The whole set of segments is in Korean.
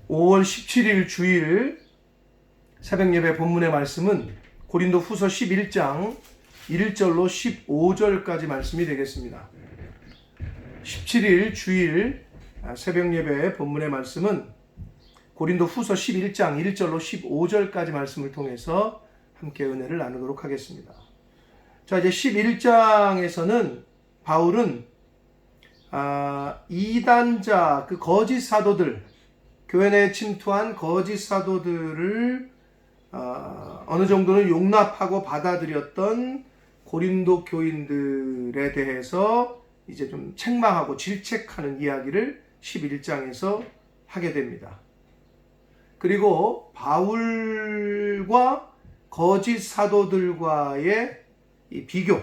5월 17일 주일 새벽 예배 본문의 말씀은 고린도 후서 11장 1절로 15절까지 말씀이 되겠습니다. 17일 주일 새벽 예배 본문의 말씀은 고린도 후서 11장 1절로 15절까지 말씀을 통해서 함께 은혜를 나누도록 하겠습니다. 자, 이제 11장에서는 바울은 이단자, 그 거짓 사도들, 교회 내에 침투한 거짓 사도들을 어느 정도는 용납하고 받아들였던 고린도 교인들에 대해서 이제 좀 책망하고 질책하는 이야기를 11장에서 하게 됩니다. 그리고 바울과 거짓 사도들과의 이 비교,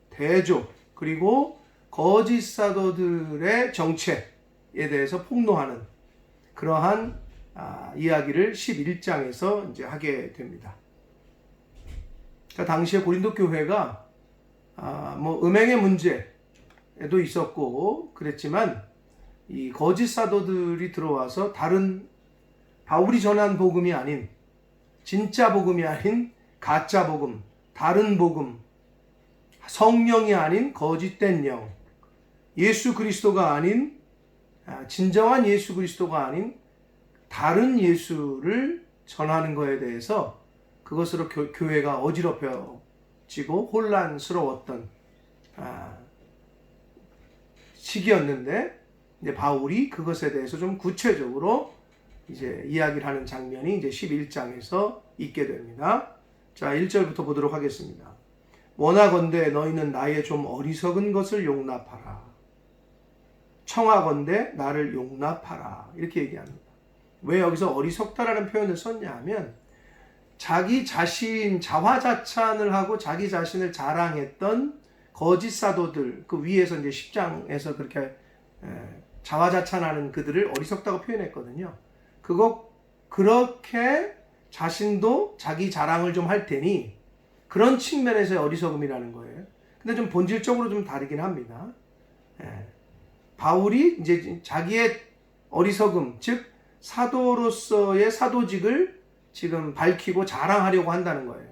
대조, 그리고 거짓 사도들의 정체에 대해서 폭로하는 그러한 이야기를 11장에서 이제 하게 됩니다. 자, 당시에 고린도 교회가 음행의 문제도 있었고 그랬지만 이 거짓 사도들이 들어와서 다른 바울이 전한 복음이 아닌 진짜 복음이 아닌 가짜 복음, 다른 복음, 성령이 아닌 거짓된 영, 예수 그리스도가 아닌 진정한 예수 그리스도가 아닌 다른 예수를 전하는 것에 대해서 그것으로 교회가 어지럽혀지고 혼란스러웠던 시기였는데 이제 바울이 그것에 대해서 좀 구체적으로 이제 이야기를 하는 장면이 이제 11장에서 있게 됩니다. 자, 1절부터 보도록 하겠습니다. 원하건대 너희는 나의 좀 어리석은 것을 용납하라. 청하건대 나를 용납하라. 이렇게 얘기합니다. 왜 여기서 어리석다라는 표현을 썼냐 하면 자기 자신 자화자찬을 하고 자기 자신을 자랑했던 거짓 사도들, 그 위에서 이제 10장에서 그렇게 자화자찬하는 그들을 어리석다고 표현했거든요. 그렇게 자신도 자기 자랑을 좀 할 테니 그런 측면에서의 어리석음이라는 거예요. 근데 좀 본질적으로 좀 다르긴 합니다. 바울이 이제 자기의 어리석음, 즉 사도로서의 사도직을 지금 밝히고 자랑하려고 한다는 거예요.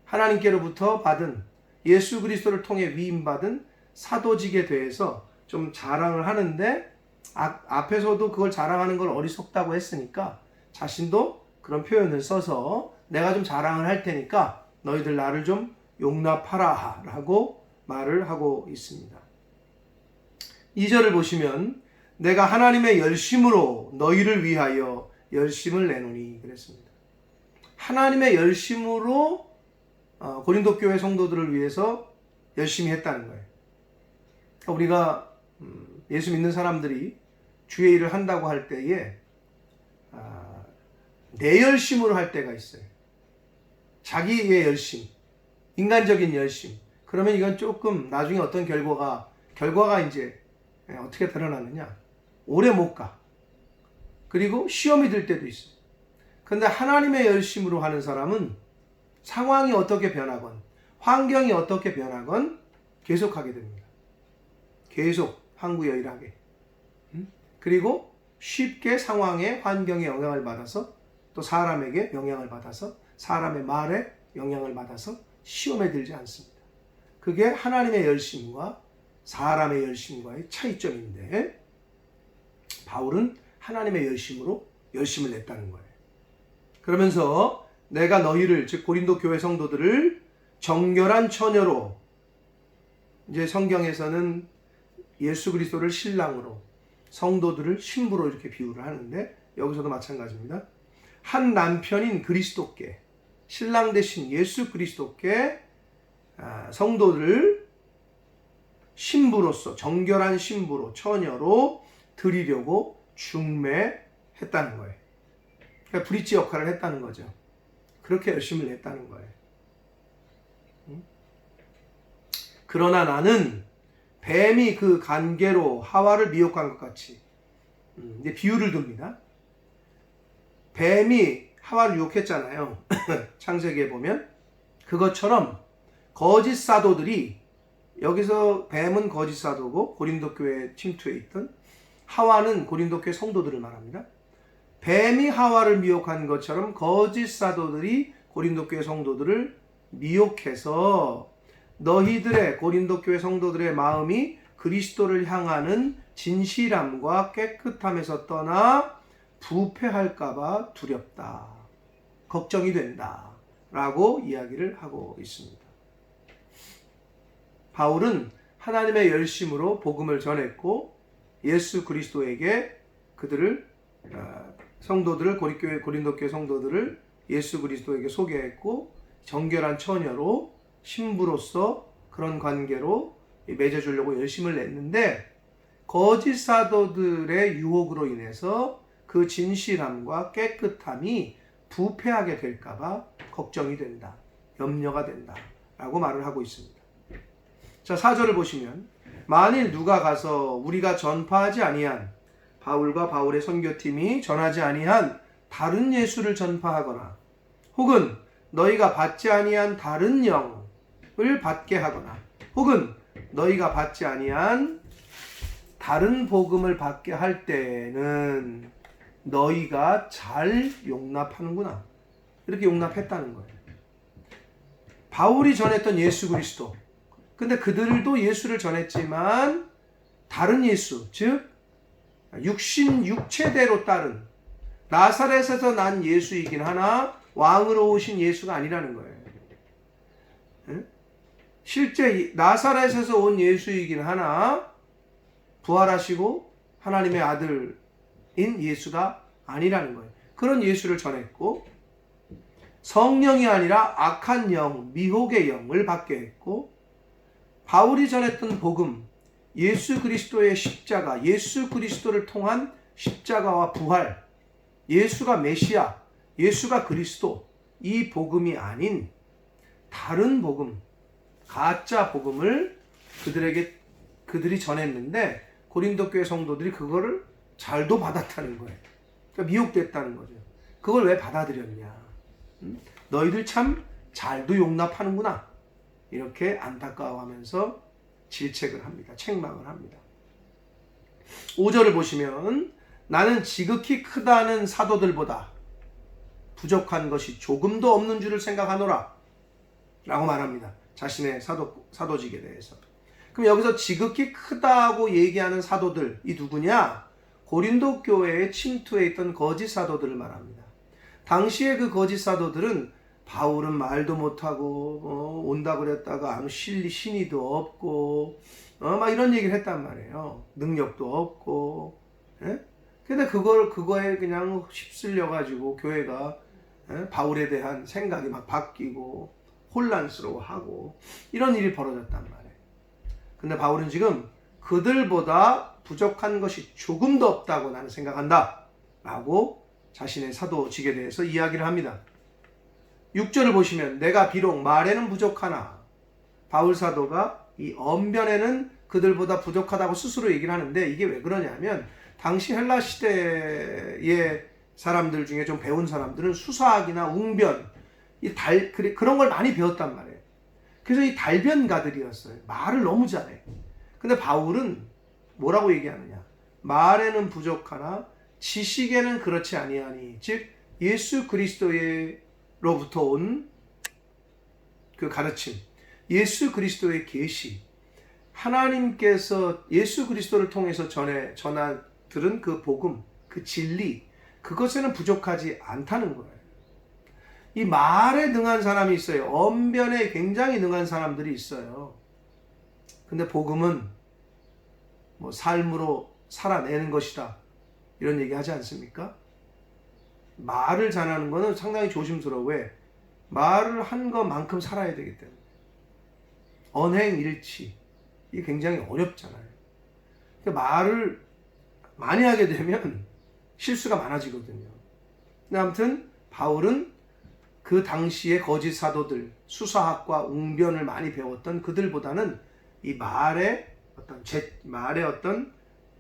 하나님께로부터 받은 예수 그리스도를 통해 위임받은 사도직에 대해서 좀 자랑을 하는데 앞에서도 그걸 자랑하는 걸 어리석다고 했으니까 자신도 그런 표현을 써서 내가 좀 자랑을 할 테니까 너희들 나를 좀 용납하라 라고 말을 하고 있습니다. 2절을 보시면 내가 하나님의 열심으로 너희를 위하여 열심을 내노니 그랬습니다. 하나님의 열심으로 고린도 교회 성도들을 위해서 열심히 했다는 거예요. 우리가 예수 믿는 사람들이 주의 일을 한다고 할 때에 내 열심으로 할 때가 있어요. 자기의 열심, 인간적인 열심. 그러면 이건 조금 나중에 어떤 결과가 이제 어떻게 드러나느냐? 오래 못 가. 그리고 시험이 들 때도 있어요. 그런데 하나님의 열심으로 하는 사람은 상황이 어떻게 변하건 환경이 어떻게 변하건 계속하게 됩니다. 계속 항구여일하게. 그리고 쉽게 상황에 환경에 영향을 받아서 또 사람에게 영향을 받아서 사람의 말에 영향을 받아서 시험에 들지 않습니다. 그게 하나님의 열심과 사람의 열심과의 차이점인데 바울은 하나님의 열심으로 열심을 냈다는 거예요. 그러면서 내가 너희를 즉 고린도 교회 성도들을 정결한 처녀로, 이제 성경에서는 예수 그리스도를 신랑으로 성도들을 신부로 이렇게 비유를 하는데 여기서도 마찬가지입니다. 한 남편인 그리스도께, 신랑 되신 예수 그리스도께 성도들을 신부로서 정결한 신부로 처녀로 드리려고 중매했다는 거예요. 그러니까 브릿지 역할을 했다는 거죠. 그렇게 열심을 냈다는 거예요. 그러나 나는 뱀이 그 간계로 하와를 미혹한 것 같이, 이제 비유를 둡니다. 뱀이 하와를 유혹했잖아요. 창세기에 보면 그것처럼 거짓 사도들이, 여기서 뱀은 거짓 사도고 고린도 교회에 침투해 있던 하와는 고린도 교회 성도들을 말합니다. 뱀이 하와를 미혹한 것처럼 거짓 사도들이 고린도 교회 성도들을 미혹해서 너희들의 고린도 교회 성도들의 마음이 그리스도를 향하는 진실함과 깨끗함에서 떠나 부패할까봐 두렵다. 걱정이 된다. 라고 이야기를 하고 있습니다. 바울은 하나님의 열심으로 복음을 전했고 예수 그리스도에게 그들을 성도들을 고린도 교회 성도들을 예수 그리스도에게 소개했고 정결한 처녀로 신부로서 그런 관계로 맺어주려고 열심을 냈는데 거짓 사도들의 유혹으로 인해서 그 진실함과 깨끗함이 부패하게 될까봐 걱정이 된다. 염려가 된다. 라고 말을 하고 있습니다. 자, 4절을 보시면 만일 누가 가서 우리가 전파하지 아니한 바울과 바울의 선교팀이 전하지 아니한 다른 예수를 전파하거나 혹은 너희가 받지 아니한 다른 영을 받게 하거나 혹은 너희가 받지 아니한 다른 복음을 받게 할 때는 너희가 잘 용납하는구나. 이렇게 용납했다는 거예요. 바울이 전했던 예수 그리스도. 근데 그들도 예수를 전했지만 다른 예수, 즉 육체대로 따른 나사렛에서 난 예수이긴 하나 왕으로 오신 예수가 아니라는 거예요. 실제 나사렛에서 온 예수이긴 하나 부활하시고 하나님의 아들인 예수가 아니라는 거예요. 그런 예수를 전했고 성령이 아니라 악한 영, 미혹의 영을 받게 했고 바울이 전했던 복음, 예수 그리스도의 십자가, 예수 그리스도를 통한 십자가와 부활, 예수가 메시아, 예수가 그리스도, 이 복음이 아닌 다른 복음, 가짜 복음을 그들이 전했는데 고린도 교회 성도들이 그거를 잘도 받았다는 거예요. 그러니까 미혹됐다는 거죠. 그걸 왜 받아들였냐? 너희들 참 잘도 용납하는구나. 이렇게 안타까워하면서 질책을 합니다. 책망을 합니다. 5절을 보시면 나는 지극히 크다는 사도들보다 부족한 것이 조금도 없는 줄을 생각하노라 라고 말합니다. 자신의 사도직에 대해서. 그럼 여기서 지극히 크다고 얘기하는 사도들이 누구냐? 고린도 교회에 침투해 있던 거짓 사도들을 말합니다. 당시에 그 거짓 사도들은 바울은 말도 못하고 온다 그랬다가 아무 신의도 없고 막 이런 얘기를 했단 말이에요. 능력도 없고. 근데 그거에 그냥 휩쓸려 가지고 교회가 바울에 대한 생각이 막 바뀌고 혼란스러워하고 이런 일이 벌어졌단 말이에요. 근데 바울은 지금 그들보다 부족한 것이 조금도 없다고 나는 생각한다 라고 자신의 사도직에 대해서 이야기를 합니다. 6절을 보시면 내가 비록 말에는 부족하나 바울 사도가 이 언변에는 그들보다 부족하다고 스스로 얘기를 하는데 이게 왜 그러냐면 당시 헬라 시대의 사람들 중에 좀 배운 사람들은 수사학이나 웅변 그런 걸 많이 배웠단 말이에요. 그래서 이 달변가들이었어요. 말을 너무 잘해. 근데 바울은 뭐라고 얘기하느냐? 말에는 부족하나 지식에는 그렇지 아니하니, 즉 예수 그리스도로부터 온 그 가르침, 예수 그리스도의 계시, 하나님께서 예수 그리스도를 통해서 전하들은 그 복음, 그 진리, 그것에는 부족하지 않다는 거예요. 이 말에 능한 사람이 있어요. 언변에 굉장히 능한 사람들이 있어요. 근데 복음은 뭐 삶으로 살아내는 것이다. 이런 얘기 하지 않습니까? 말을 잘하는 거는 상당히 조심스러워. 왜? 말을 한 것만큼 살아야 되기 때문에. 언행일치. 이게 굉장히 어렵잖아요. 말을 많이 하게 되면 실수가 많아지거든요. 근데 아무튼 바울은 그 당시의 거짓 사도들, 수사학과 웅변을 많이 배웠던 그들보다는 이 말의 어떤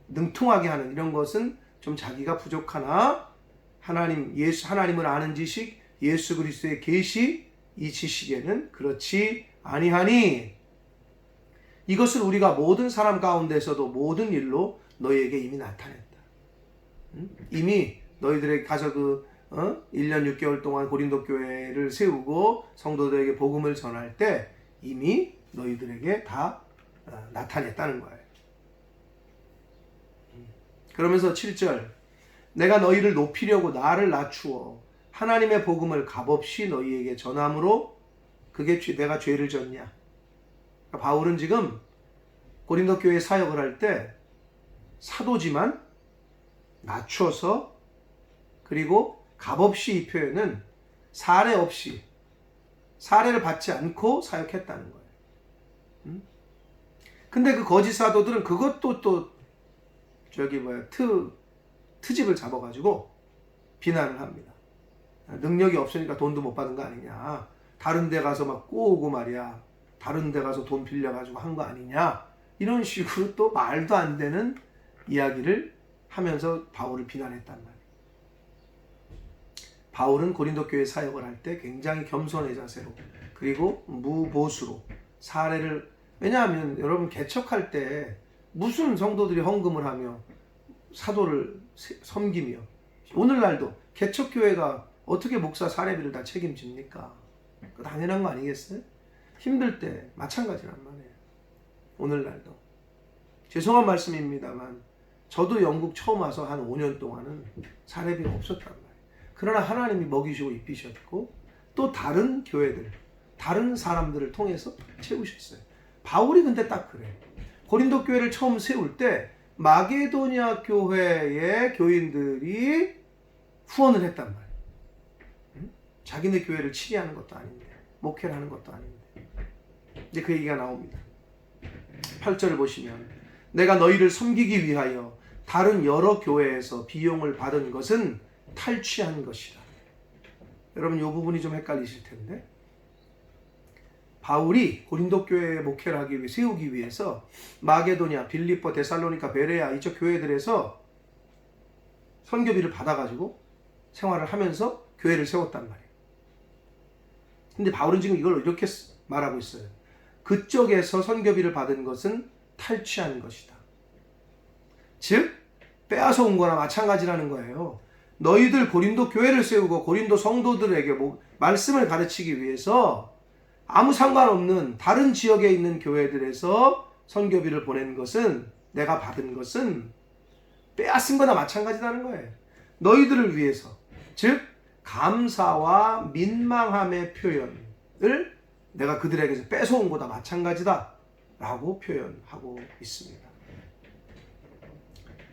능통하게 하는 이런 것은 좀 자기가 부족하나 하나님을 아는 지식, 예수 그리스도의 계시, 이 지식에는 그렇지 아니하니 이것을 우리가 모든 사람 가운데서도 모든 일로 너희에게 이미 나타냈다. 이미 너희들에게 가서 1년 6개월 동안 고린도 교회를 세우고 성도들에게 복음을 전할 때 이미 너희들에게 다 나타냈다는 거예요. 그러면서 7절, 내가 너희를 높이려고 나를 낮추어 하나님의 복음을 값없이 너희에게 전함으로 그게 내가 죄를 졌냐. 그러니까 바울은 지금 고린도 교회 사역을 할 때 사도지만 낮춰서, 그리고 값없이, 이 표현은 사례 없이, 사례를 받지 않고 사역했다는 거예요. 근데 그 거짓 사도들은 그것도 또 트집을 잡아가지고 비난을 합니다. 능력이 없으니까 돈도 못 받은 거 아니냐, 다른 데 가서 막 꼬우고 말이야, 다른 데 가서 돈 빌려가지고 한 거 아니냐, 이런 식으로 또 말도 안 되는 이야기를 하면서 바울을 비난했단 말이에요. 바울은 고린도 교회 사역을 할 때 굉장히 겸손의 자세로, 그리고 무보수로 사례를, 왜냐하면 여러분 개척할 때 무슨 성도들이 헌금을 하며 사도를 섬기며, 오늘날도 개척교회가 어떻게 목사 사례비를 다 책임집니까? 당연한 거 아니겠어요? 힘들 때 마찬가지란 말이에요. 오늘날도. 죄송한 말씀입니다만 저도 영국 처음 와서 한 5년 동안은 사례비가 없었단 말이에요. 그러나 하나님이 먹이시고 입히셨고 또 다른 교회들, 다른 사람들을 통해서 채우셨어요. 바울이 근데 딱 그래요. 고린도 교회를 처음 세울 때 마게도니아 교회의 교인들이 후원을 했단 말이에요. 자기네 교회를 치리하는 것도 아닌데, 목회를 하는 것도 아닌데. 이제 그 얘기가 나옵니다. 8절을 보시면, 내가 너희를 섬기기 위하여 다른 여러 교회에서 비용을 받은 것은 탈취한 것이다. 여러분 이 부분이 좀 헷갈리실 텐데, 바울이 고린도 교회에 목회를 하기 위해, 세우기 위해서 마게도니아, 빌립보, 데살로니가, 베레아 이쪽 교회들에서 선교비를 받아가지고 생활을 하면서 교회를 세웠단 말이에요. 근데 바울은 지금 이걸 이렇게 말하고 있어요. 그쪽에서 선교비를 받은 것은 탈취한 것이다. 즉 빼앗아 온 거나 마찬가지라는 거예요. 너희들 고린도 교회를 세우고 고린도 성도들에게 말씀을 가르치기 위해서 아무 상관없는 다른 지역에 있는 교회들에서 선교비를 보낸 것은, 내가 받은 것은 빼앗은 거나 마찬가지라는 거예요. 너희들을 위해서, 즉 감사와 민망함의 표현을 내가 그들에게서 뺏어온 거다 마찬가지다 라고 표현하고 있습니다.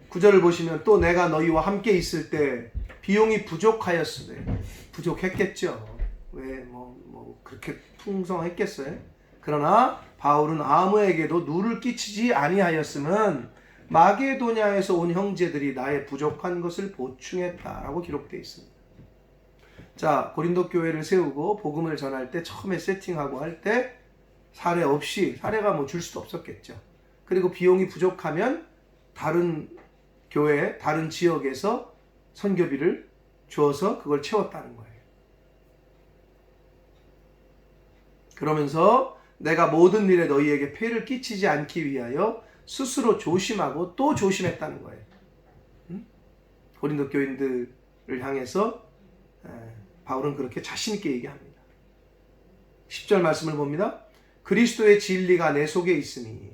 9절을 보시면, 또 내가 너희와 함께 있을 때 비용이 부족하였으되, 부족했겠죠. 왜 그렇게 풍성했겠어요? 그러나 바울은 아무에게도 누를 끼치지 아니하였음은 마게도냐에서 온 형제들이 나의 부족한 것을 보충했다라고 기록되어 있습니다. 자, 고린도 교회를 세우고 복음을 전할 때 처음에 세팅하고 할 때 사례 없이, 사례가 줄 수도 없었겠죠. 그리고 비용이 부족하면 다른 교회, 다른 지역에서 선교비를 주어서 그걸 채웠다는 거예요. 그러면서 내가 모든 일에 너희에게 폐를 끼치지 않기 위하여 스스로 조심하고 또 조심했다는 거예요. 고린도 교인들을 향해서 바울은 그렇게 자신 있게 얘기합니다. 10절 말씀을 봅니다. 그리스도의 진리가 내 속에 있으니,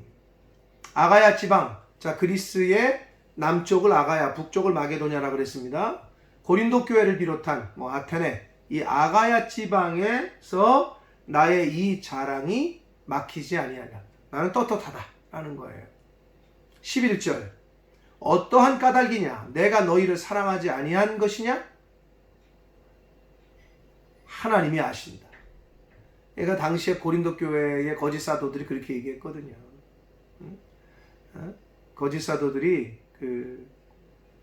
아가야 지방, 자 그리스의 남쪽을 아가야, 북쪽을 마게도냐라고 그랬습니다. 고린도 교회를 비롯한 아테네, 이 아가야 지방에서 나의 이 자랑이 막히지 아니하냐. 나는 떳떳하다 라는 거예요. 11절, 어떠한 까닭이냐? 내가 너희를 사랑하지 아니한 것이냐? 하나님이 아신다. 그러니까 당시에 고린도 교회의 거짓 사도들이 그렇게 얘기했거든요. 거짓 사도들이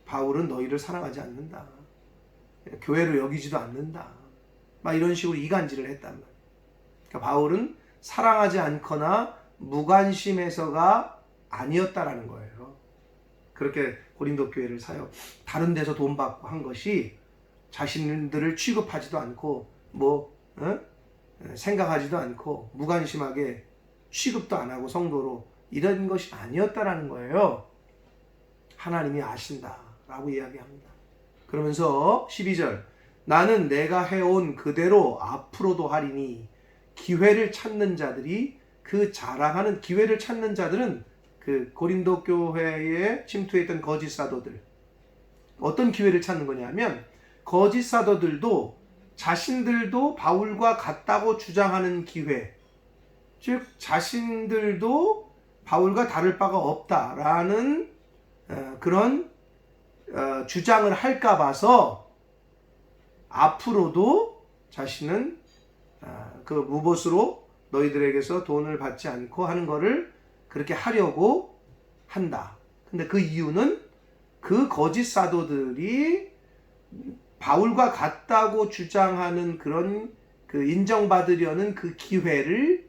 바울은 너희를 사랑하지 않는다, 교회로 여기지도 않는다, 막 이런 식으로 이간질을 했단 말이에요. 그러니까 바울은 사랑하지 않거나 무관심해서가 아니었다라는 거예요. 그렇게 고린도 교회를 다른 데서 돈 받고 한 것이 자신들을 취급하지도 않고 생각하지도 않고 무관심하게 취급도 안 하고 성도로 이런 것이 아니었다라는 거예요. 하나님이 아신다라고 이야기합니다. 그러면서 12절 나는 내가 해온 그대로 앞으로도 하리니 기회를 찾는 자들이 그 자랑하는 기회를 찾는 자들은 그 고린도 교회에 침투했던 거짓 사도들 어떤 기회를 찾는 거냐면 거짓 사도들도 자신들도 바울과 같다고 주장하는 기회 즉 자신들도 바울과 다를 바가 없다라는 그런 주장을 할까 봐서 앞으로도 자신은 그 무보수로 너희들에게서 돈을 받지 않고 하는 거를 그렇게 하려고 한다. 근데 그 이유는 그 거짓 사도들이 바울과 같다고 주장하는 그런 그 인정받으려는 그 기회를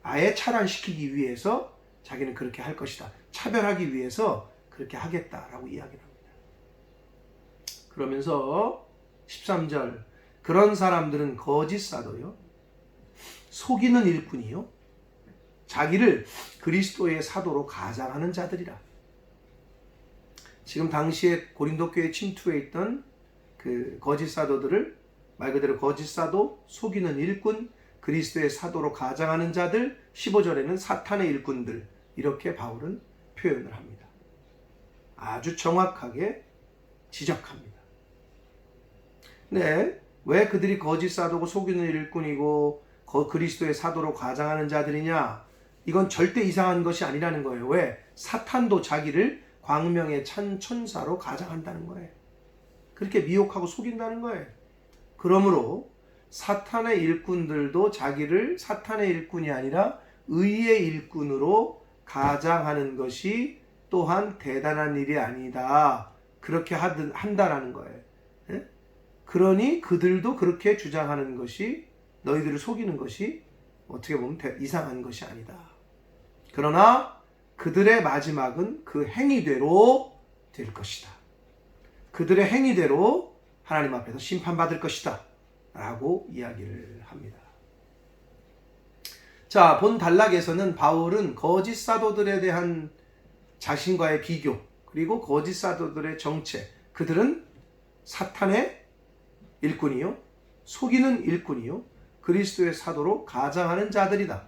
아예 차단시키기 위해서 자기는 그렇게 할 것이다. 차별하기 위해서 그렇게 하겠다라고 이야기를 합니다. 그러면서 13절 그런 사람들은 거짓 사도요. 속이는 일꾼이요. 자기를 그리스도의 사도로 가장하는 자들이라. 지금 당시에 고린도 교회에 침투해 있던 그 거짓 사도들을 말 그대로 거짓 사도, 속이는 일꾼, 그리스도의 사도로 가장하는 자들, 15절에는 사탄의 일꾼들 이렇게 바울은 표현을 합니다. 아주 정확하게 지적합니다. 네, 왜 그들이 거짓 사도고 속이는 일꾼이고 그리스도의 사도로 가장하는 자들이냐? 이건 절대 이상한 것이 아니라는 거예요. 왜? 사탄도 자기를 광명의 찬 천사로 가장한다는 거예요. 그렇게 미혹하고 속인다는 거예요. 그러므로 사탄의 일꾼들도 자기를 사탄의 일꾼이 아니라 의의 일꾼으로 가장하는 것이 또한 대단한 일이 아니다. 그렇게 한다라는 거예요. 그러니 그들도 그렇게 주장하는 것이 너희들을 속이는 것이 어떻게 보면 이상한 것이 아니다. 그러나 그들의 마지막은 그 행위대로 될 것이다. 그들의 행위대로 하나님 앞에서 심판받을 것이다. 라고 이야기를 합니다. 자, 본 단락에서는 바울은 거짓 사도들에 대한 자신과의 비교, 그리고 거짓 사도들의 정체, 그들은 사탄의 일꾼이요, 속이는 일꾼이요, 그리스도의 사도로 가장하는 자들이다.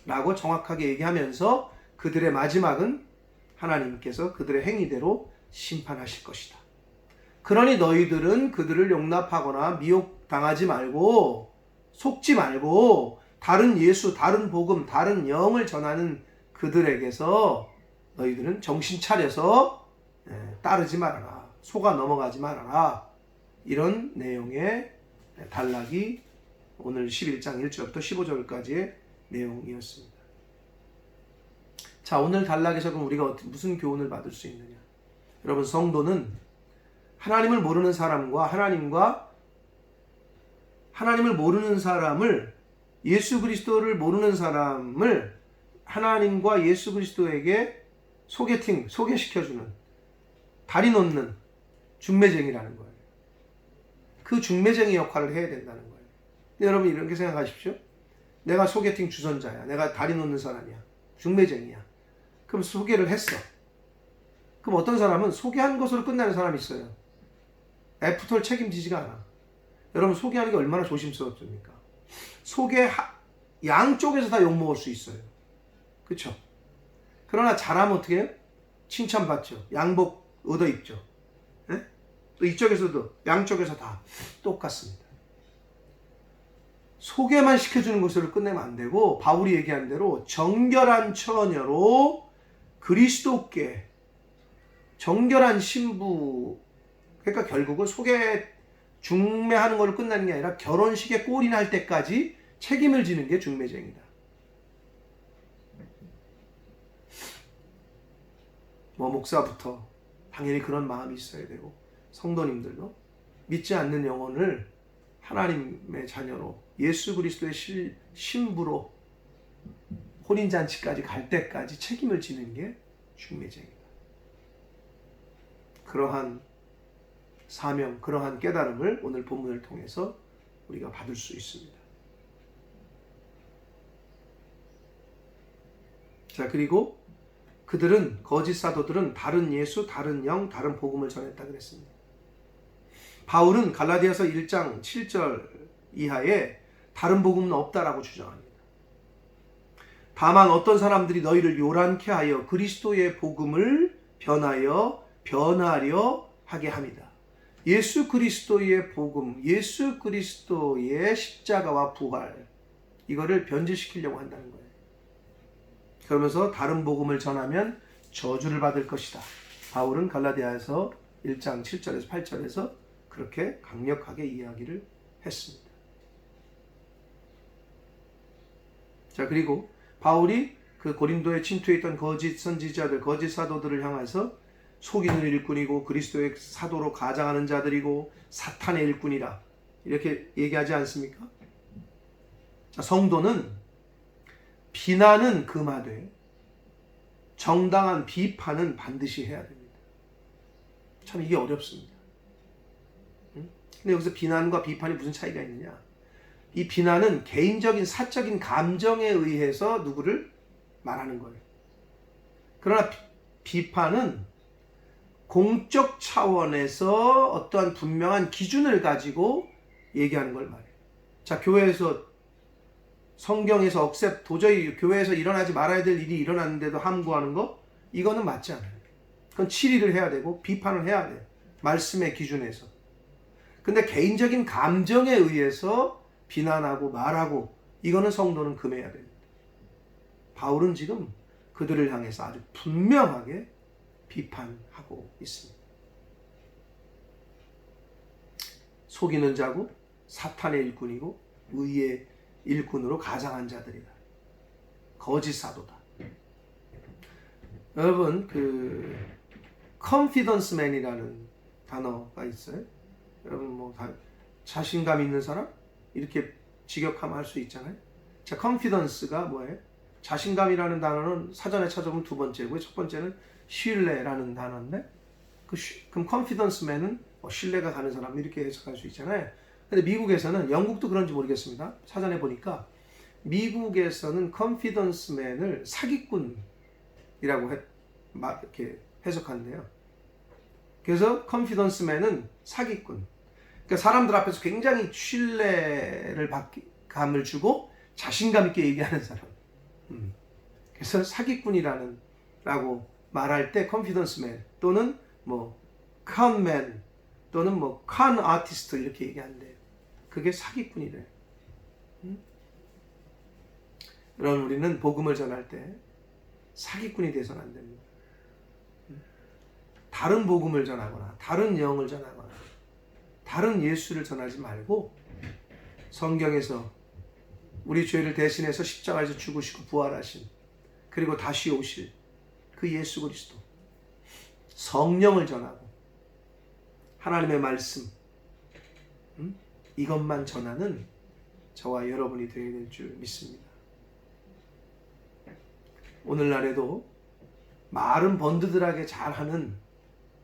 라고 정확하게 얘기하면서 그들의 마지막은 하나님께서 그들의 행위대로 심판하실 것이다. 그러니 너희들은 그들을 용납하거나 미혹당하지 말고 속지 말고 다른 예수, 다른 복음, 다른 영을 전하는 그들에게서 너희들은 정신 차려서 따르지 말아라. 속아 넘어가지 말아라. 이런 내용의 단락이 오늘 11장 1절부터 15절까지의 내용이었습니다. 자, 오늘 단락에서 그럼 우리가 무슨 교훈을 받을 수 있느냐? 여러분, 성도는 하나님을 모르는 사람과 하나님을 모르는 사람을, 예수 그리스도를 모르는 사람을 하나님과 예수 그리스도에게 소개시켜주는, 다리 놓는 중매쟁이라는 거예요. 그 중매쟁이 역할을 해야 된다는 거예요. 근데 여러분 이렇게 생각하십시오. 내가 소개팅 주선자야. 내가 다리 놓는 사람이야. 중매쟁이야. 그럼 소개를 했어. 그럼 어떤 사람은 소개한 것으로 끝나는 사람이 있어요. 애프터를 책임지지가 않아. 여러분 소개하는 게 얼마나 조심스럽습니까? 양쪽에서 다 욕먹을 수 있어요. 그렇죠? 그러나 잘하면 어떻게 해요? 칭찬받죠. 양복 얻어입죠. 네? 또 이쪽에서도 양쪽에서 다 똑같습니다. 소개만 시켜주는 것으로 끝내면 안 되고 바울이 얘기한 대로 정결한 처녀로 그리스도께 정결한 신부, 그러니까 결국은 중매하는 걸로 끝나는 게 아니라 결혼식에 꼴이 날 때까지 책임을 지는 게 중매쟁이다. 목사부터 당연히 그런 마음이 있어야 되고 성도님들도 믿지 않는 영혼을 하나님의 자녀로 예수 그리스도의 신부로 혼인잔치까지 갈 때까지 책임을 지는 게 중매쟁이다. 그러한 사명, 그러한 깨달음을 오늘 본문을 통해서 우리가 받을 수 있습니다. 자, 그리고 그들은 거짓 사도들은 다른 예수, 다른 영, 다른 복음을 전했다 그랬습니다. 바울은 갈라디아서 1장 7절 이하에 다른 복음은 없다라고 주장합니다. 다만 어떤 사람들이 너희를 요란케 하여 그리스도의 복음을 변하려 하게 합니다. 예수 그리스도의 복음, 예수 그리스도의 십자가와 부활, 이거를 변질시키려고 한다는 거예요. 그러면서 다른 복음을 전하면 저주를 받을 것이다. 바울은 갈라디아에서 1장 7절에서 8절에서 그렇게 강력하게 이야기를 했습니다. 자, 그리고 바울이 그 고린도에 침투해 있던 거짓 선지자들, 거짓 사도들을 향해서 속이는 일꾼이고 그리스도의 사도로 가장하는 자들이고 사탄의 일꾼이라 이렇게 얘기하지 않습니까? 자, 성도는 비난은 금하되 정당한 비판은 반드시 해야 됩니다. 참 이게 어렵습니다. 근데 여기서 비난과 비판이 무슨 차이가 있느냐? 이 비난은 개인적인 사적인 감정에 의해서 누구를 말하는 거예요. 그러나 비판은 공적 차원에서 어떠한 분명한 기준을 가지고 얘기하는 걸 말해요. 자, 교회에서 성경에서 도저히 교회에서 일어나지 말아야 될 일이 일어났는데도 함구하는 거, 이거는 맞지 않아요. 그건 치리를 해야 되고 비판을 해야 돼요. 말씀의 기준에서. 근데 개인적인 감정에 의해서 비난하고 말하고, 이거는 성도는 금해야 됩니다. 바울은 지금 그들을 향해서 아주 분명하게 비판하고 있습니다. 속이는 자고 사탄의 일꾼이고 의의 일꾼으로 가장한 자들이다. 거짓 사도다. 여러분, 그 confidence man이라는 단어가 있어요. 여러분 뭐 자신감 있는 사람 이렇게 직역하면 할 수 있잖아요. 자, confidence가 뭐예요? 자신감이라는 단어는 사전에 찾아보면 두 번째고요. 첫 번째는 신뢰라는 단어인데, 그럼 confidence man은 신뢰가 가는 사람 이렇게 해석할 수 있잖아요. 근데 미국에서는, 영국도 그런지 모르겠습니다. 사전에 보니까 미국에서는 confidence man을 사기꾼이라고 이렇게 해석한대요. 그래서 confidence man은 사기꾼. 그러니까 사람들 앞에서 굉장히 신뢰감을 주고 자신감 있게 얘기하는 사람. 그래서 사기꾼이라고 말할 때 confidence man 또는 뭐 con man 또는 뭐 con artist 이렇게 얘기한대요. 그게 사기꾼이래요. 여러분, 우리는 복음을 전할 때 사기꾼이 돼서는 안 됩니다. 다른 복음을 전하거나 다른 영을 전하거나 다른 예수를 전하지 말고 성경에서 우리 죄를 대신해서 십자가에서 죽으시고 부활하신, 그리고 다시 오실 그 예수 그리스도, 성령을 전하고 하나님의 말씀, 이것만 전하는 저와 여러분이 되어야 될 줄 믿습니다. 오늘날에도 말은 번드들하게 잘하는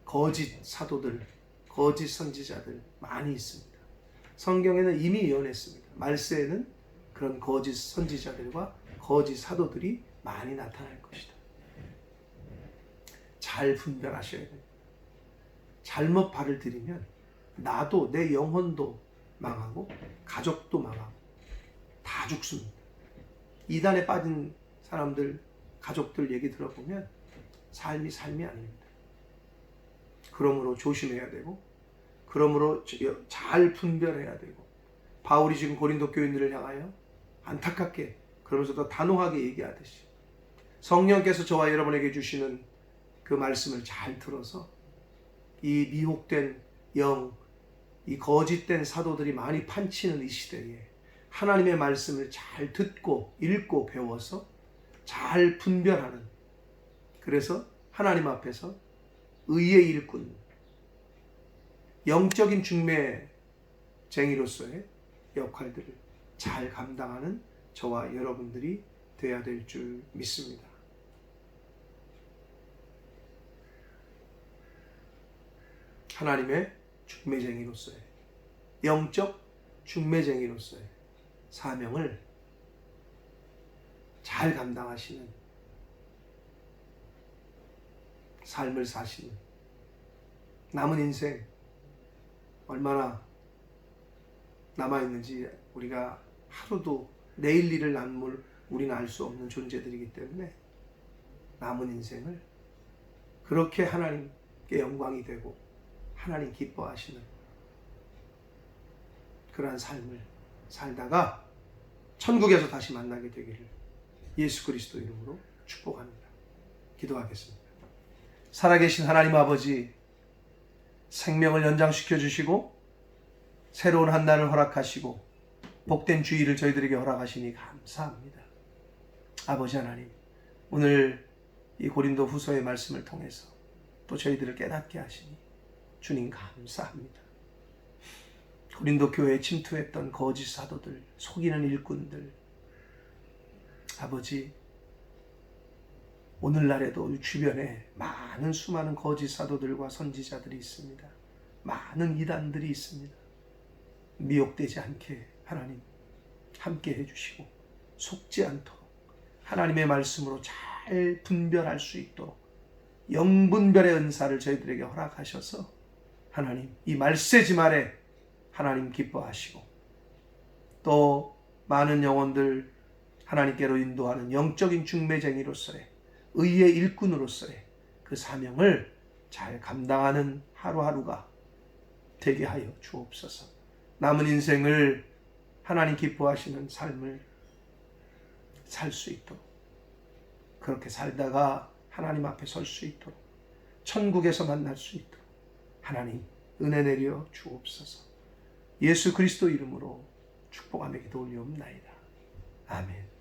거짓 사도들, 거짓 선지자들 많이 있습니다. 성경에는 이미 예언했습니다. 말세에는 그런 거짓 선지자들과 거짓 사도들이 많이 나타날 것이다. 잘 분별하셔야 됩니다. 잘못 발을 들이면 나도, 내 영혼도 망하고 가족도 망하고 다 죽습니다. 이단에 빠진 사람들, 가족들 얘기 들어보면 삶이 아닙니다. 그러므로 조심해야 되고, 그러므로 잘 분별해야 되고, 바울이 지금 고린도 교인들을 향하여 안타깝게 그러면서도 단호하게 얘기하듯이 성령께서 저와 여러분에게 주시는 그 말씀을 잘 들어서 이 미혹된 영, 이 거짓된 사도들이 많이 판치는 이 시대에 하나님의 말씀을 잘 듣고 읽고 배워서 잘 분별하는, 그래서 하나님 앞에서 의의 일꾼, 영적인 중매쟁이로서의 역할들을 잘 감당하는 저와 여러분들이 되어야 될 줄 믿습니다. 하나님의 중매쟁이로서의, 영적 중매쟁이로서의 사명을 잘 감당하시는 삶을 사시는, 남은 인생 얼마나 남아있는지 우리가 하루도 내일 일을 남을 우리는 알 수 없는 존재들이기 때문에 남은 인생을 그렇게 하나님께 영광이 되고 하나님 기뻐하시는 그러한 삶을 살다가 천국에서 다시 만나게 되기를 예수 그리스도 이름으로 축복합니다. 기도하겠습니다. 살아계신 하나님 아버지, 생명을 연장시켜 주시고 새로운 한 날을 허락하시고 복된 주일을 저희들에게 허락하시니 감사합니다. 아버지 하나님, 오늘 이 고린도 후서의 말씀을 통해서 또 저희들을 깨닫게 하시니 주님 감사합니다. 고린도 교회에 침투했던 거짓 사도들, 속이는 일꾼들, 아버지, 오늘날에도 주변에 많은 수많은 거짓 사도들과 선지자들이 있습니다. 많은 이단들이 있습니다. 미혹되지 않게 하나님 함께 해주시고 속지 않도록 하나님의 말씀으로 잘 분별할 수 있도록 영분별의 은사를 저희들에게 허락하셔서 하나님 이 말세지 말에 하나님 기뻐하시고 또 많은 영혼들 하나님께로 인도하는 영적인 중매쟁이로서의 의의 일꾼으로서의 그 사명을 잘 감당하는 하루하루가 되게 하여 주옵소서. 남은 인생을 하나님 기뻐하시는 삶을 살 수 있도록, 그렇게 살다가 하나님 앞에 설 수 있도록, 천국에서 만날 수 있도록 하나님 은혜 내려 주옵소서. 예수 그리스도 이름으로 축복하며 기도 올리옵나이다. 아멘.